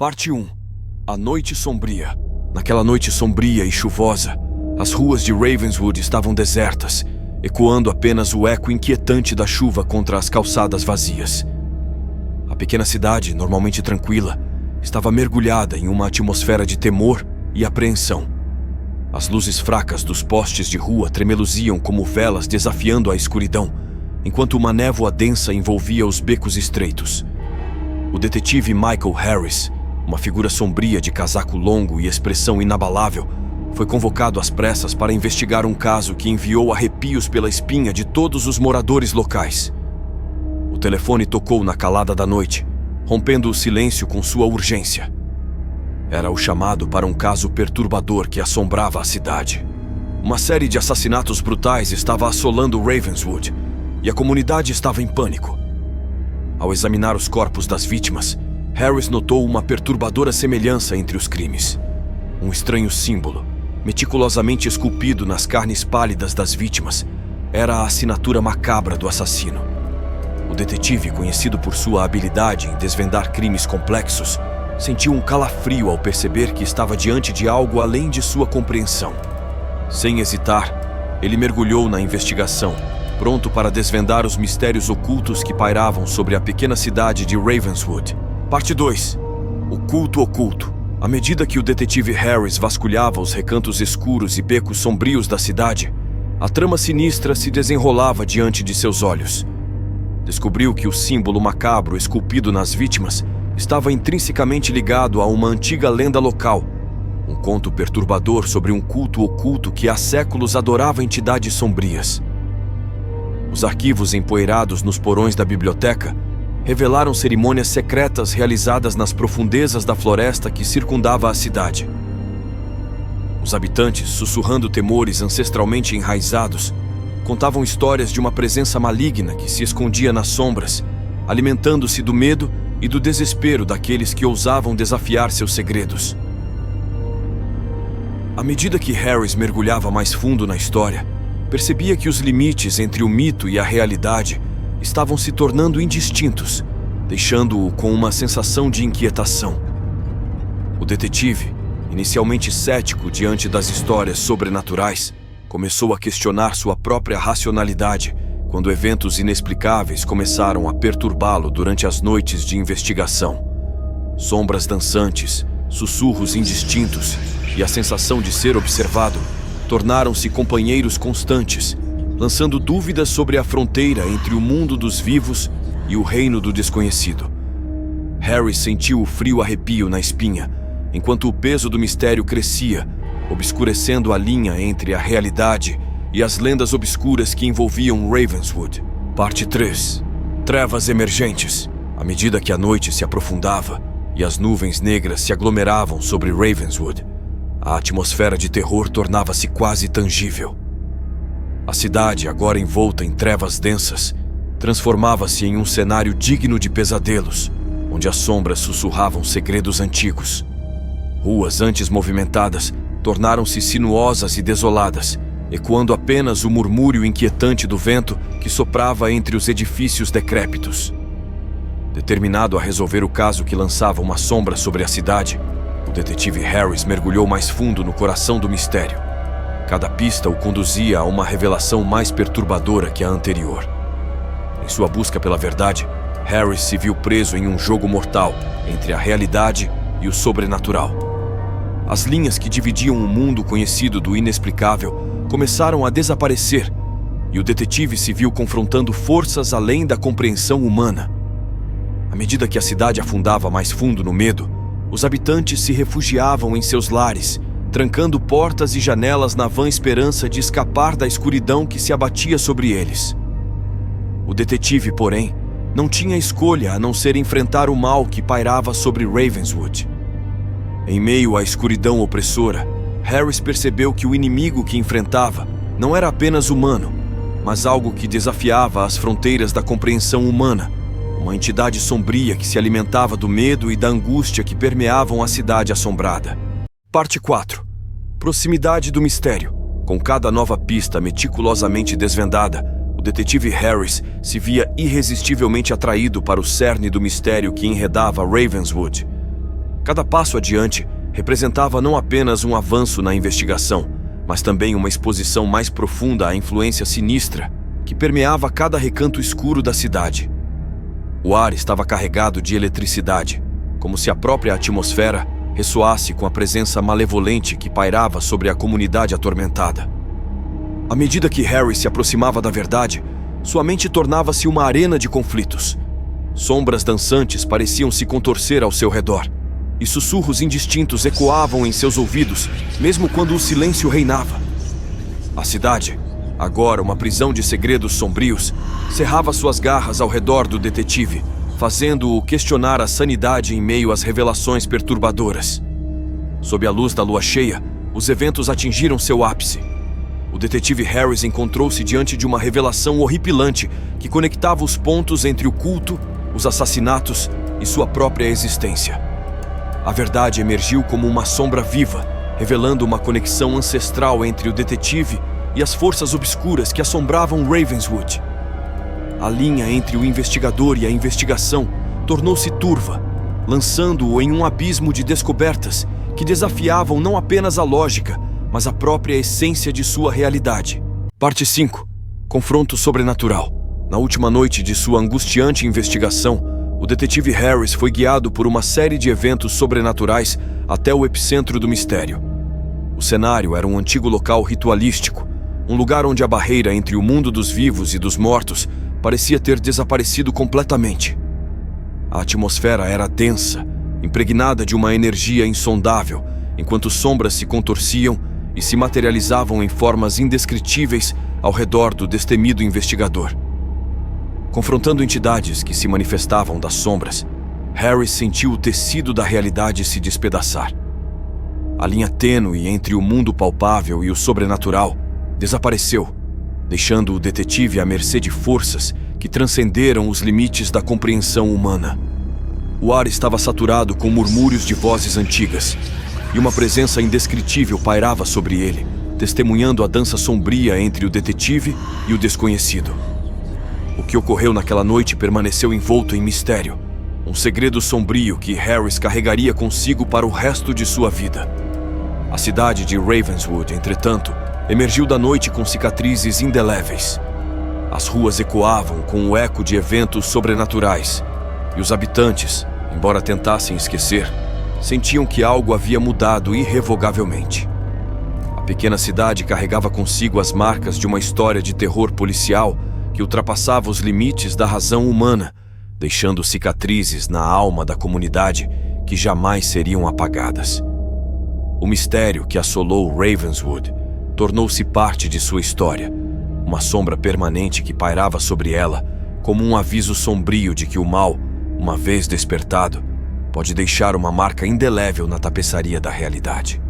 Parte 1. A Noite Sombria. Naquela noite sombria e chuvosa, as ruas de Ravenswood estavam desertas, ecoando apenas o eco inquietante da chuva contra as calçadas vazias. A pequena cidade, normalmente tranquila, estava mergulhada em uma atmosfera de temor e apreensão. As luzes fracas dos postes de rua tremeluziam como velas desafiando a escuridão, enquanto uma névoa densa envolvia os becos estreitos. O detetive Michael Harris, uma figura sombria de casaco longo e expressão inabalável, foi convocado às pressas para investigar um caso que enviou arrepios pela espinha de todos os moradores locais. O telefone tocou na calada da noite, rompendo o silêncio com sua urgência. Era o chamado para um caso perturbador que assombrava a cidade. Uma série de assassinatos brutais estava assolando Ravenswood, e a comunidade estava em pânico. Ao examinar os corpos das vítimas, Harris notou uma perturbadora semelhança entre os crimes. Um estranho símbolo, meticulosamente esculpido nas carnes pálidas das vítimas, era a assinatura macabra do assassino. O detetive, conhecido por sua habilidade em desvendar crimes complexos, sentiu um calafrio ao perceber que estava diante de algo além de sua compreensão. Sem hesitar, ele mergulhou na investigação, pronto para desvendar os mistérios ocultos que pairavam sobre a pequena cidade de Ravenswood. Parte 2. O culto oculto. À medida que o detetive Harris vasculhava os recantos escuros e becos sombrios da cidade, a trama sinistra se desenrolava diante de seus olhos. Descobriu que o símbolo macabro esculpido nas vítimas estava intrinsecamente ligado a uma antiga lenda local, um conto perturbador sobre um culto oculto que há séculos adorava entidades sombrias. Os arquivos empoeirados nos porões da biblioteca revelaram cerimônias secretas realizadas nas profundezas da floresta que circundava a cidade. Os habitantes, sussurrando temores ancestralmente enraizados, contavam histórias de uma presença maligna que se escondia nas sombras, alimentando-se do medo e do desespero daqueles que ousavam desafiar seus segredos. À medida que Harris mergulhava mais fundo na história, percebia que os limites entre o mito e a realidade estavam se tornando indistintos, deixando-o com uma sensação de inquietação. O detetive, inicialmente cético diante das histórias sobrenaturais, começou a questionar sua própria racionalidade quando eventos inexplicáveis começaram a perturbá-lo durante as noites de investigação. Sombras dançantes, sussurros indistintos e a sensação de ser observado tornaram-se companheiros constantes, lançando dúvidas sobre a fronteira entre o mundo dos vivos e o reino do desconhecido. Harry sentiu o frio arrepio na espinha, enquanto o peso do mistério crescia, obscurecendo a linha entre a realidade e as lendas obscuras que envolviam Ravenswood. Parte 3. Trevas emergentes. À medida que a noite se aprofundava e as nuvens negras se aglomeravam sobre Ravenswood, a atmosfera de terror tornava-se quase tangível. A cidade, agora envolta em trevas densas, transformava-se em um cenário digno de pesadelos, onde as sombras sussurravam segredos antigos. Ruas antes movimentadas tornaram-se sinuosas e desoladas, ecoando apenas o murmúrio inquietante do vento que soprava entre os edifícios decrépitos. Determinado a resolver o caso que lançava uma sombra sobre a cidade, o detetive Harris mergulhou mais fundo no coração do mistério. Cada pista o conduzia a uma revelação mais perturbadora que a anterior. Em sua busca pela verdade, Harris se viu preso em um jogo mortal entre a realidade e o sobrenatural. As linhas que dividiam o mundo conhecido do inexplicável começaram a desaparecer, e o detetive se viu confrontando forças além da compreensão humana. À medida que a cidade afundava mais fundo no medo, os habitantes se refugiavam em seus lares, trancando portas e janelas na vã esperança de escapar da escuridão que se abatia sobre eles. O detetive, porém, não tinha escolha a não ser enfrentar o mal que pairava sobre Ravenswood. Em meio à escuridão opressora, Harris percebeu que o inimigo que enfrentava não era apenas humano, mas algo que desafiava as fronteiras da compreensão humana, uma entidade sombria que se alimentava do medo e da angústia que permeavam a cidade assombrada. Parte 4. Proximidade do mistério. Com cada nova pista meticulosamente desvendada, o detetive Harris se via irresistivelmente atraído para o cerne do mistério que enredava Ravenswood. Cada passo adiante representava não apenas um avanço na investigação, mas também uma exposição mais profunda à influência sinistra que permeava cada recanto escuro da cidade. O ar estava carregado de eletricidade, como se a própria atmosfera ressoasse com a presença malevolente que pairava sobre a comunidade atormentada. À medida que Harry se aproximava da verdade, sua mente tornava-se uma arena de conflitos. Sombras dançantes pareciam se contorcer ao seu redor, e sussurros indistintos ecoavam em seus ouvidos, mesmo quando o silêncio reinava. A cidade, agora uma prisão de segredos sombrios, cerrava suas garras ao redor do detetive, fazendo-o questionar a sanidade em meio às revelações perturbadoras. Sob a luz da lua cheia, os eventos atingiram seu ápice. O detetive Harris encontrou-se diante de uma revelação horripilante que conectava os pontos entre o culto, os assassinatos e sua própria existência. A verdade emergiu como uma sombra viva, revelando uma conexão ancestral entre o detetive e as forças obscuras que assombravam Ravenswood. A linha entre o investigador e a investigação tornou-se turva, lançando-o em um abismo de descobertas que desafiavam não apenas a lógica, mas a própria essência de sua realidade. Parte 5. Confronto sobrenatural. Na última noite de sua angustiante investigação, o detetive Harris foi guiado por uma série de eventos sobrenaturais até o epicentro do mistério. O cenário era um antigo local ritualístico, um lugar onde a barreira entre o mundo dos vivos e dos mortos parecia ter desaparecido completamente. A atmosfera era densa, impregnada de uma energia insondável, enquanto sombras se contorciam e se materializavam em formas indescritíveis ao redor do destemido investigador. Confrontando entidades que se manifestavam das sombras, Harris sentiu o tecido da realidade se despedaçar. A linha tênue entre o mundo palpável e o sobrenatural desapareceu, deixando o detetive à mercê de forças que transcenderam os limites da compreensão humana. O ar estava saturado com murmúrios de vozes antigas, e uma presença indescritível pairava sobre ele, testemunhando a dança sombria entre o detetive e o desconhecido. O que ocorreu naquela noite permaneceu envolto em mistério, um segredo sombrio que Harris carregaria consigo para o resto de sua vida. A cidade de Ravenswood, entretanto, emergiu da noite com cicatrizes indeléveis. As ruas ecoavam com o eco de eventos sobrenaturais, e os habitantes, embora tentassem esquecer, sentiam que algo havia mudado irrevogavelmente. A pequena cidade carregava consigo as marcas de uma história de terror policial que ultrapassava os limites da razão humana, deixando cicatrizes na alma da comunidade que jamais seriam apagadas. O mistério que assolou Ravenswood tornou-se parte de sua história, uma sombra permanente que pairava sobre ela como um aviso sombrio de que o mal, uma vez despertado, pode deixar uma marca indelével na tapeçaria da realidade.